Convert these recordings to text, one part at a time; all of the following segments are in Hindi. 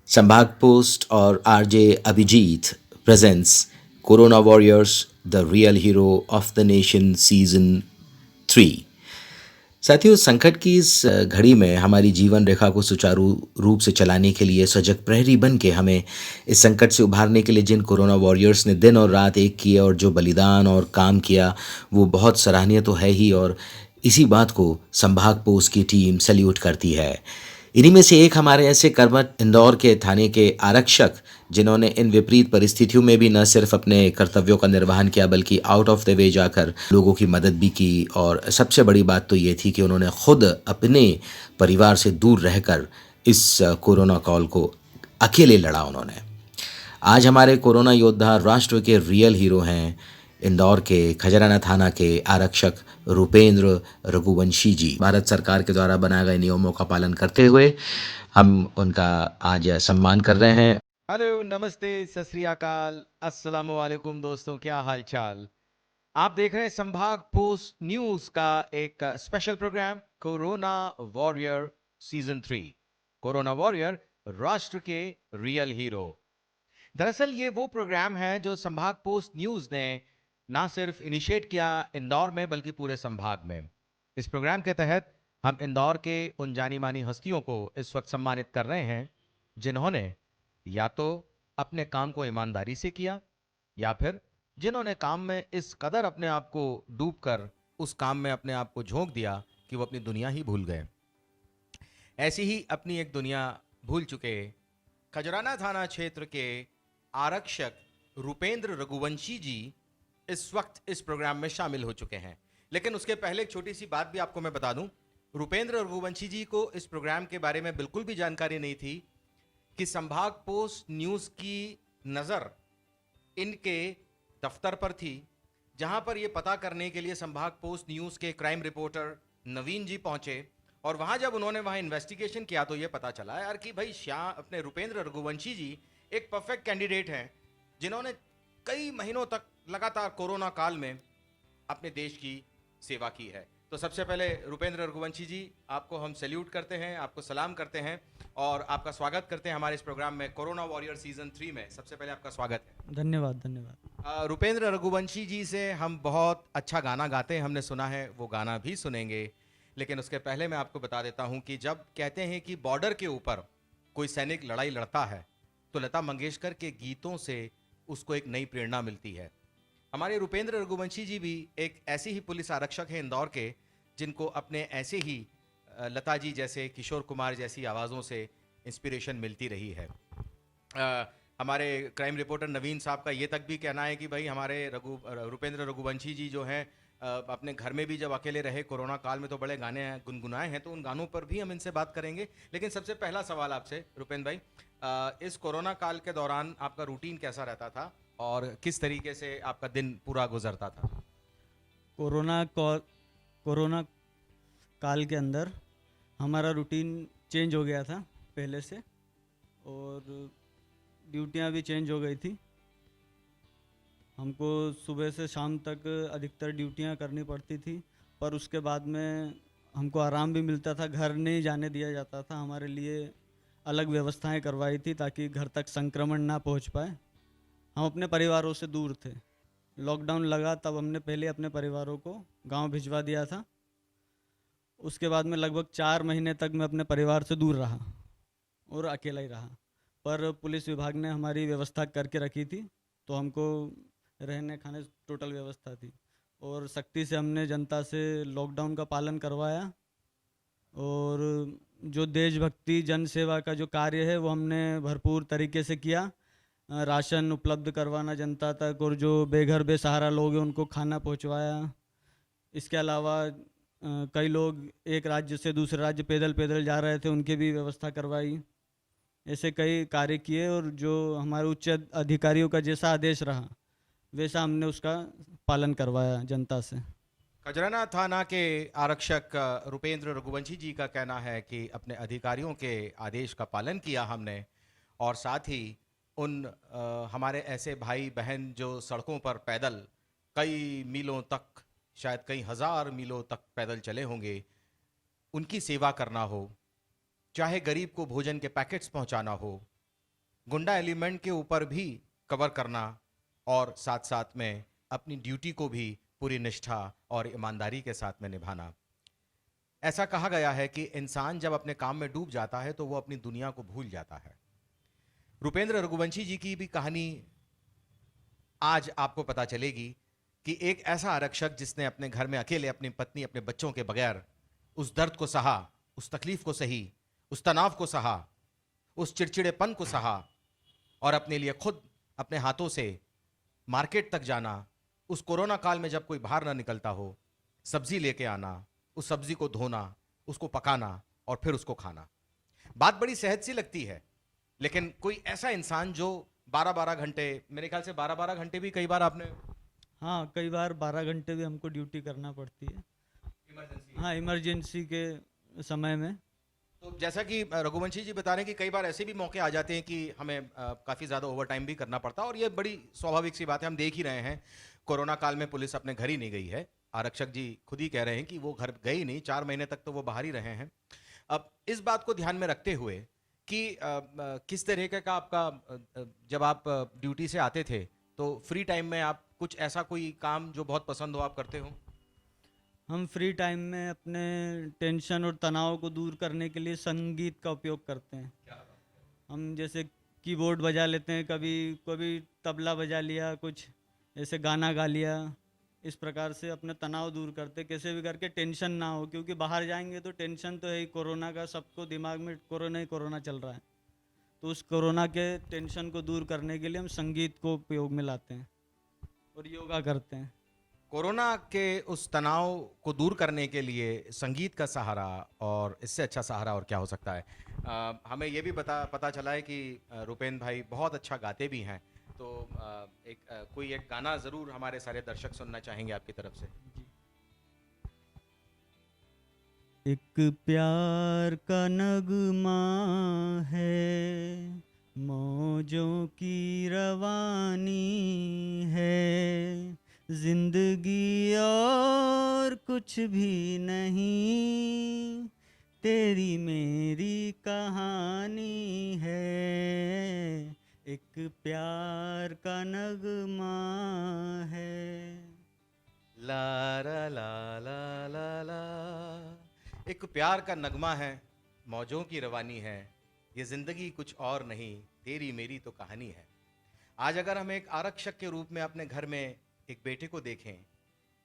संभाग पोस्ट और RJ Abhijeet presents corona warriors the real hero of the nation season 3। साथियों, संकट की इस घड़ी में हमारी जीवन रेखा को सुचारू रूप से चलाने के लिए सजग प्रहरी बन के हमें इस संकट से उभारने के लिए जिन कोरोना वॉरियर्स ने दिन और रात एक किए और जो बलिदान और काम किया, वो बहुत सराहनीय तो है ही, और इसी बात को संभाग पोस्ट की टीम सैल्यूट करती है। इन्हीं में से एक हमारे ऐसे कर्मठ इंदौर के थाने के आरक्षक, जिन्होंने इन विपरीत परिस्थितियों में भी न सिर्फ अपने कर्तव्यों का निर्वहन किया बल्कि आउट ऑफ द वे जाकर लोगों की मदद भी की, और सबसे बड़ी बात तो ये थी कि उन्होंने खुद अपने परिवार से दूर रहकर इस कोरोना कॉल को अकेले लड़ा उन्होंने। आज हमारे कोरोना योद्धा राष्ट्र के रियल हीरो हैं इंदौर के खजराना थाना के आरक्षक रुपेंद्र रघुवंशी जी। भारत सरकार के द्वारा बनाए गए नियमों का पालन करते हुए हम उनका आज सम्मान कर रहे हैं। हेलो, नमस्ते, सत श्री अकाल, अस्सलाम वालेकुम दोस्तों, क्या हाल चाल। आप देख रहे हैं संभाग पोस्ट न्यूज का एक special programme corona warrior season 3। Corona warrior राष्ट्र के रियल हीरो। दरअसल ये वो प्रोग्राम है जो संभाग पोस्ट न्यूज ने ना सिर्फ इनिशिएट किया इंदौर में बल्कि पूरे संभाग में। इस प्रोग्राम के तहत हम इंदौर के उन जानी मानी हस्तियों को इस वक्त सम्मानित कर रहे हैं जिन्होंने या तो अपने काम को ईमानदारी से किया या फिर जिन्होंने काम में इस कदर अपने आप को डूबकर उस काम में अपने आप को झोंक दिया कि वो अपनी दुनिया ही भूल गए। ऐसी ही अपनी एक दुनिया भूल चुके खजराना थाना क्षेत्र के आरक्षक रुपेंद्र रघुवंशी जी इस वक्त इस प्रोग्राम में शामिल हो चुके हैं। लेकिन उसके पहले एक छोटी सी बात भी आपको मैं बता दूं। रुपेंद्र रघुवंशी जी को इस प्रोग्राम के बारे में बिल्कुल भी जानकारी नहीं थी कि संभाग पोस्ट न्यूज की नज़र इनके दफ्तर पर थी, जहां पर यह पता करने के लिए संभाग पोस्ट न्यूज के क्राइम रिपोर्टर नवीन जी पहुंचे। और वहां जब उन्होंने वहां इन्वेस्टिगेशन किया तो यह पता चला यार कि भाई श्याम अपने रुपेंद्र रघुवंशी जी एक परफेक्ट कैंडिडेट हैं जिन्होंने कई महीनों तक लगातार कोरोना काल में अपने देश की सेवा की है। तो सबसे पहले रुपेंद्र रघुवंशी जी, आपको हम सैल्यूट करते हैं, आपको सलाम करते हैं और आपका स्वागत करते हैं हमारे इस प्रोग्राम में कोरोना वॉरियर सीजन 3 में। सबसे पहले आपका स्वागत है। धन्यवाद धन्यवाद। रुपेंद्र रघुवंशी जी से हम बहुत अच्छा गाना गाते हैं, हमने सुना है, वो गाना भी सुनेंगे। लेकिन उसके पहले मैं आपको बता देता हूं कि जब कहते हैं कि बॉर्डर के ऊपर कोई सैनिक लड़ाई लड़ता है तो लता मंगेशकर के गीतों से उसको एक नई प्रेरणा मिलती है। हमारे रुपेंद्र रघुवंशी जी भी एक ऐसे ही पुलिस आरक्षक हैं इंदौर के जिनको अपने ऐसे ही लता जी जैसे, किशोर कुमार जैसी आवाज़ों से इंस्पिरेशन मिलती रही है। हमारे क्राइम रिपोर्टर नवीन साहब का ये तक भी कहना है कि भाई हमारे रुपेंद्र रघुवंशी जी जो हैं अपने घर में भी जब अकेले रहे कोरोना काल में तो बड़े गाने गुनगुनाए हैं, तो उन गानों पर भी हम इनसे बात करेंगे। लेकिन सबसे पहला सवाल आपसे रुपेंद्र भाई, इस कोरोना काल के दौरान आपका रूटीन कैसा रहता था और किस तरीके से आपका दिन पूरा गुजरता था? कोरोना काल के अंदर हमारा रूटीन चेंज हो गया था पहले से, और ड्यूटियां भी चेंज हो गई थी। हमको सुबह से शाम तक अधिकतर ड्यूटियां करनी पड़ती थी, पर उसके बाद में हमको आराम भी मिलता था, घर नहीं जाने दिया जाता था। हमारे लिए अलग व्यवस्थाएं करवाई थी ताकि घर तक संक्रमण ना पहुंच पाए। हम अपने परिवारों से दूर थे। लॉकडाउन लगा तब हमने पहले अपने परिवारों को गांव भिजवा दिया था। उसके बाद में लगभग 4 महीने तक मैं अपने परिवार से दूर रहा और अकेला ही रहा। पर पुलिस विभाग ने हमारी व्यवस्था करके रखी थी, तो हमको रहने खाने टोटल व्यवस्था थी और सख्ती से हमने जनता से लॉकडाउन का पालन करवाया। और जो देशभक्ति जन सेवा का जो कार्य है वो हमने भरपूर तरीके से किया। राशन उपलब्ध करवाना जनता तक, और जो बेघर बेसहारा लोग हैं उनको खाना पहुंचवाया। इसके अलावा कई लोग एक राज्य से दूसरे राज्य पैदल पैदल जा रहे थे, उनकी भी व्यवस्था करवाई। ऐसे कई कार्य किए और जो हमारे उच्च अधिकारियों का जैसा आदेश रहा वैसा हमने उसका पालन करवाया जनता से। खजराना थाना के आरक्षक रुपेंद्र रघुवंशी जी का कहना है कि अपने अधिकारियों के आदेश का पालन किया हमने, और साथ ही उन हमारे ऐसे भाई बहन जो सड़कों पर पैदल कई मीलों तक, शायद कई हज़ार मीलों तक पैदल चले होंगे, उनकी सेवा करना हो, चाहे गरीब को भोजन के पैकेट्स पहुंचाना हो, गुंडा एलिमेंट के ऊपर भी कवर करना और साथ साथ में अपनी ड्यूटी को भी पूरी निष्ठा और ईमानदारी के साथ में निभाना। ऐसा कहा गया है कि इंसान जब अपने काम में डूब जाता है तो वो अपनी दुनिया को भूल जाता है। रुपेंद्र रघुवंशी जी की भी कहानी आज आपको पता चलेगी कि एक ऐसा आरक्षक जिसने अपने घर में अकेले अपनी पत्नी अपने बच्चों के बगैर उस दर्द को सहा, उस तकलीफ को सही, उस तनाव को सहा, उस चिड़चिड़ेपन को सहा और अपने लिए खुद अपने हाथों से मार्केट तक जाना, उस कोरोना काल में जब कोई बाहर ना निकलता हो, सब्जी लेके आना, उस सब्जी को धोना, उसको पकाना और फिर उसको खाना। बात बड़ी सहज सी लगती है, लेकिन कोई ऐसा इंसान जो 12-12 घंटे, मेरे ख्याल से 12-12 घंटे भी कई बार आपने हाँ, कई बार 12 घंटे भी हमको ड्यूटी करना पड़ती है। इमरजेंसी। हाँ, इमरजेंसी के समय में। तो जैसा कि रघुवंशी जी बता रहे हैं कि कई बार ऐसे भी मौके आ जाते हैं कि हमें काफ़ी ज़्यादा ओवर टाइम भी करना पड़ता है और ये बड़ी स्वाभाविक सी बात है। हम देख ही रहे हैं कोरोना काल में पुलिस अपने घर ही नहीं गई है। आरक्षक जी खुद ही कह रहे हैं कि वो घर गए ही नहीं, 4 महीने तक तो वो बाहर ही रहे हैं। अब इस बात को ध्यान में रखते हुए कि किस तरीके का आपका जब आप ड्यूटी से आते थे तो फ्री टाइम में आप कुछ ऐसा कोई काम जो बहुत पसंद हो आप करते हो? हम फ्री टाइम में अपने टेंशन और तनाव को दूर करने के लिए संगीत का उपयोग करते हैं। हम जैसे कीबोर्ड बजा लेते हैं, कभी कभी तबला बजा लिया, कुछ ऐसे गाना गा लिया। इस प्रकार से अपने तनाव दूर करते, कैसे भी करके टेंशन ना हो, क्योंकि बाहर जाएंगे तो टेंशन तो है ही, कोरोना का सबको दिमाग में कोरोना ही कोरोना चल रहा है। तो उस कोरोना के टेंशन को दूर करने के लिए हम संगीत को उपयोग में लाते हैं और योगा करते हैं। कोरोना के उस तनाव को दूर करने के लिए संगीत का सहारा, और इससे अच्छा सहारा और क्या हो सकता है। हमें ये भी पता चला है कि रुपेंद्र भाई बहुत अच्छा गाते भी हैं, तो कोई एक गाना ज़रूर हमारे सारे दर्शक सुनना चाहेंगे आपकी तरफ से। एक प्यार का नगमा है, मौजों की रवानी है, जिंदगी और कुछ भी नहीं, तेरी मेरी कहानी है। एक प्यार का नगमा है। ला ला ला ला ला ला। एक प्यार का नगमा है, मौजों की रवानी है, ये जिंदगी कुछ और नहीं, तेरी मेरी तो कहानी है। आज अगर हम एक आरक्षक के रूप में अपने घर में एक बेटे को देखें,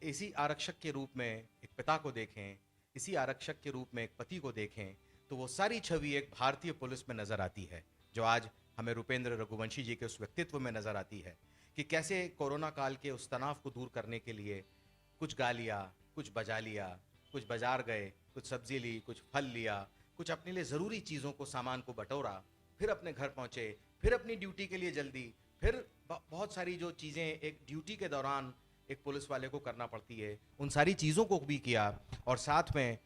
इसी आरक्षक के रूप में एक पिता को देखें, इसी आरक्षक के रूप में एक पति को देखें, तो वो सारी छवि एक भारतीय पुलिस में नजर आती है, जो आज हमें रुपेंद्र रघुवंशी जी के उस व्यक्तित्व में नजर आती है कि कैसे कोरोना काल के उस तनाव को दूर करने के लिए कुछ गा लिया, कुछ बजा लिया, कुछ बाजार गए, कुछ सब्जी ली, कुछ फल लिया, कुछ अपने लिए ज़रूरी चीज़ों को, सामान को बटोरा, फिर अपने घर पहुँचे, फिर अपनी ड्यूटी के लिए जल्दी, फिर बहुत सारी जो चीज़ें एक ड्यूटी के दौरान एक पुलिस वाले को करना पड़ती है, उन सारी चीज़ों को भी किया। और साथ में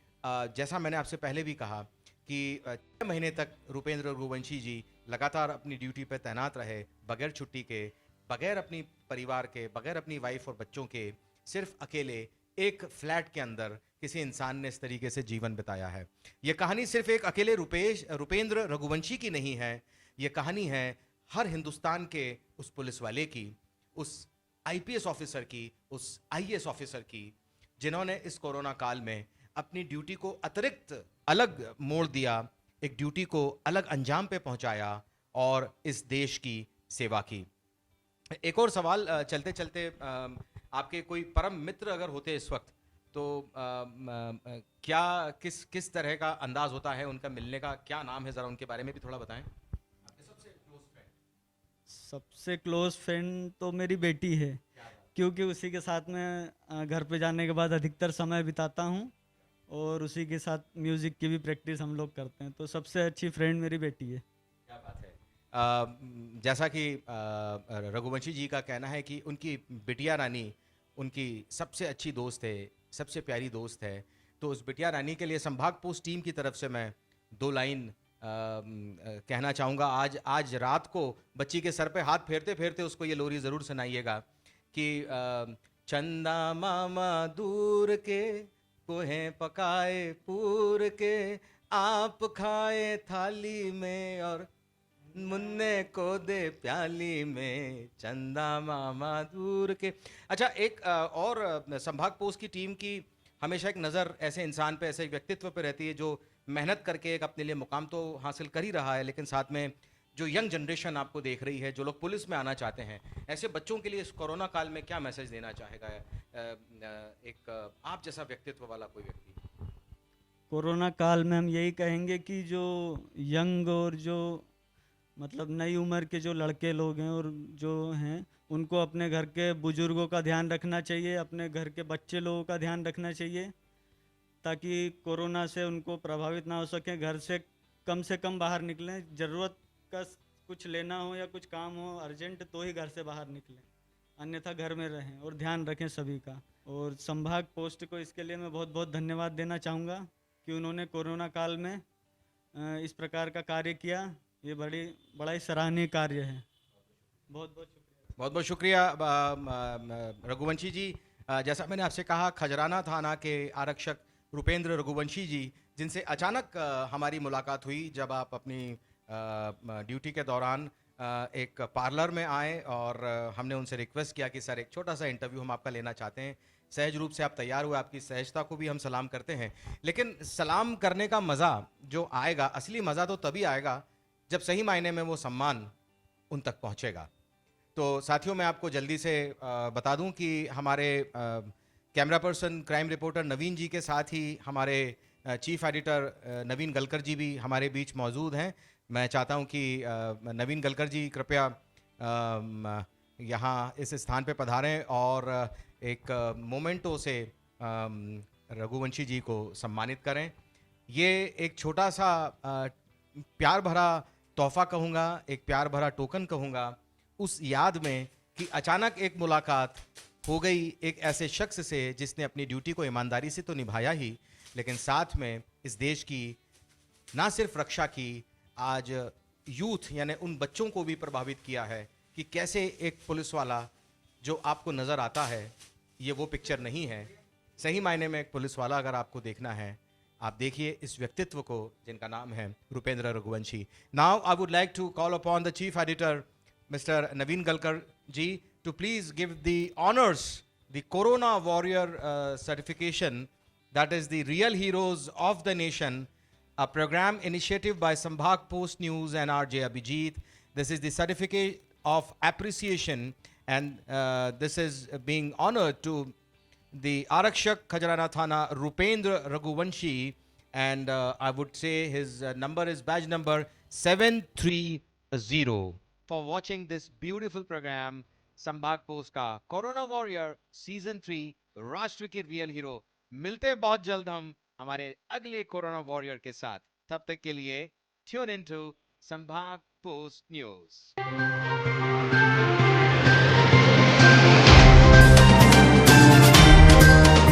जैसा मैंने आपसे पहले भी कहा कि 6 महीने तक रुपेंद्र रघुवंशी जी लगातार अपनी ड्यूटी पर तैनात रहे, बगैर छुट्टी के, बगैर अपनी परिवार के, बगैर अपनी वाइफ और बच्चों के, सिर्फ अकेले एक फ्लैट के अंदर किसी इंसान ने इस तरीके से जीवन बिताया है। ये कहानी सिर्फ एक अकेले रुपेंद्र रघुवंशी की नहीं है, ये कहानी है हर हिंदुस्तान के उस पुलिस वाले की, उस आईपीएस ऑफिसर की, उस आईएएस ऑफिसर की, जिन्होंने इस कोरोना काल में अपनी ड्यूटी को अतिरिक्त अलग मोड़ दिया, एक ड्यूटी को अलग अंजाम पे पहुंचाया और इस देश की सेवा की। एक और सवाल चलते चलते, आपके कोई परम मित्र अगर होते इस वक्त तो क्या किस तरह का अंदाज होता है उनका मिलने का, क्या नाम है, ज़रा उनके बारे में भी थोड़ा बताएं। आपके सबसे क्लोज फ्रेंड? सबसे क्लोज फ्रेंड तो मेरी बेटी है, क्योंकि उसी के साथ मैं घर पे जाने के बाद अधिकतर समय बिताता हूँ और उसी के साथ म्यूज़िक की भी प्रैक्टिस हम लोग करते हैं। तो सबसे अच्छी फ्रेंड मेरी बेटी है। क्या बात है। जैसा कि रघुवंशी जी का कहना है कि उनकी बिटिया रानी उनकी सबसे अच्छी दोस्त है, सबसे प्यारी दोस्त है, तो उस बिटिया रानी के लिए संभाग पोस्ट टीम की तरफ से मैं 2 लाइन कहना चाहूँगा। आज रात को बच्ची के सर पे हाथ फेरते फेरते उसको ये लोरी ज़रूर सुनाइएगा कि चंदा मामा दूर के कोहें पकाए पूर के, आप खाए थाली में और मुन्ने को दे प्याली में चंदा मामा दूर के। अच्छा, एक और संभाग पोस्ट की टीम की हमेशा एक नज़र ऐसे इंसान पे, ऐसे एक व्यक्तित्व पे रहती है जो मेहनत करके एक अपने लिए मुकाम तो हासिल कर ही रहा है, लेकिन साथ में जो यंग जनरेशन आपको देख रही है, जो लोग पुलिस में आना चाहते हैं, ऐसे बच्चों के लिए इस कोरोना काल में क्या मैसेज देना चाहेगा एक आप जैसा व्यक्तित्व वाला कोई व्यक्ति? कोरोना काल में हम यही कहेंगे कि जो यंग और जो मतलब नई उम्र के जो लड़के लोग हैं और जो हैं उनको अपने घर के बुजुर्गों का ध्यान रखना चाहिए, अपने घर के बच्चे लोगों का ध्यान रखना चाहिए, ताकि कोरोना से उनको प्रभावित ना हो सके। घर से कम बाहर निकलें, ज़रूरत का कुछ लेना हो या कुछ काम हो अर्जेंट तो ही घर से बाहर निकलें, अन्यथा घर में रहें और ध्यान रखें सभी का। और संभाग पोस्ट को इसके लिए मैं बहुत बहुत धन्यवाद देना चाहूँगा कि उन्होंने कोरोना काल में इस प्रकार का कार्य किया। ये बड़ा ही सराहनीय कार्य है। बहुत बहुत शुक्रिया। बहुत बहुत शुक्रिया रघुवंशी जी। जैसा मैंने आपसे कहा, खजराना थाना के आरक्षक रुपेंद्र रघुवंशी जी, जिनसे अचानक हमारी मुलाकात हुई जब आप अपनी ड्यूटी के दौरान एक पार्लर में आए, और हमने उनसे रिक्वेस्ट किया कि सर एक छोटा सा इंटरव्यू हम आपका लेना चाहते हैं। सहज रूप से आप तैयार हुए, आपकी सहजता को भी हम सलाम करते हैं। लेकिन सलाम करने का मज़ा जो आएगा, असली मज़ा तो तभी आएगा जब सही मायने में वो सम्मान उन तक पहुंचेगा। तो साथियों, मैं आपको जल्दी से बता दूं कि हमारे कैमरा पर्सन, क्राइम रिपोर्टर नवीन जी के साथ ही हमारे चीफ एडिटर नवीन गलकर जी भी हमारे बीच मौजूद हैं। मैं चाहता हूं कि नवीन गलकर जी कृपया यहाँ इस स्थान पे पधारें और एक मोमेंटो से रघुवंशी जी को सम्मानित करें। ये एक छोटा सा प्यार भरा तोहफा कहूँगा, एक प्यार भरा टोकन कहूँगा, उस याद में कि अचानक एक मुलाकात हो गई एक ऐसे शख्स से जिसने अपनी ड्यूटी को ईमानदारी से तो निभाया ही, लेकिन साथ में इस देश की ना सिर्फ रक्षा की, आज यूथ यानी उन बच्चों को भी प्रभावित किया है कि कैसे एक पुलिस वाला जो आपको नज़र आता है ये वो पिक्चर नहीं है। सही मायने में एक पुलिस वाला अगर आपको देखना है, आप देखिए इस व्यक्तित्व को जिनका नाम है Rupendra Raghuvanshi. Now I would like to call upon the chief editor Mr. Naveen Galkar ji to please give the honors, the Corona Warrior certification, that is the Real Heroes of the Nation, a program initiative by Sambhag Post News and RJ Abhijit. This is the certificate of appreciation, and this is being honored to the Arakshak Khajrana Thana Rupendra Raghuvanshi, and I would say his number is badge number 730. For watching this beautiful program, संभाग पोस्ट का कोरोना वॉरियर सीजन 3 राष्ट्र के रियल हीरो। मिलते हैं बहुत जल्द हम हमारे अगले कोरोना वॉरियर के साथ। तब तक के लिए ट्यून इन टू संभाग पोस्ट न्यूज।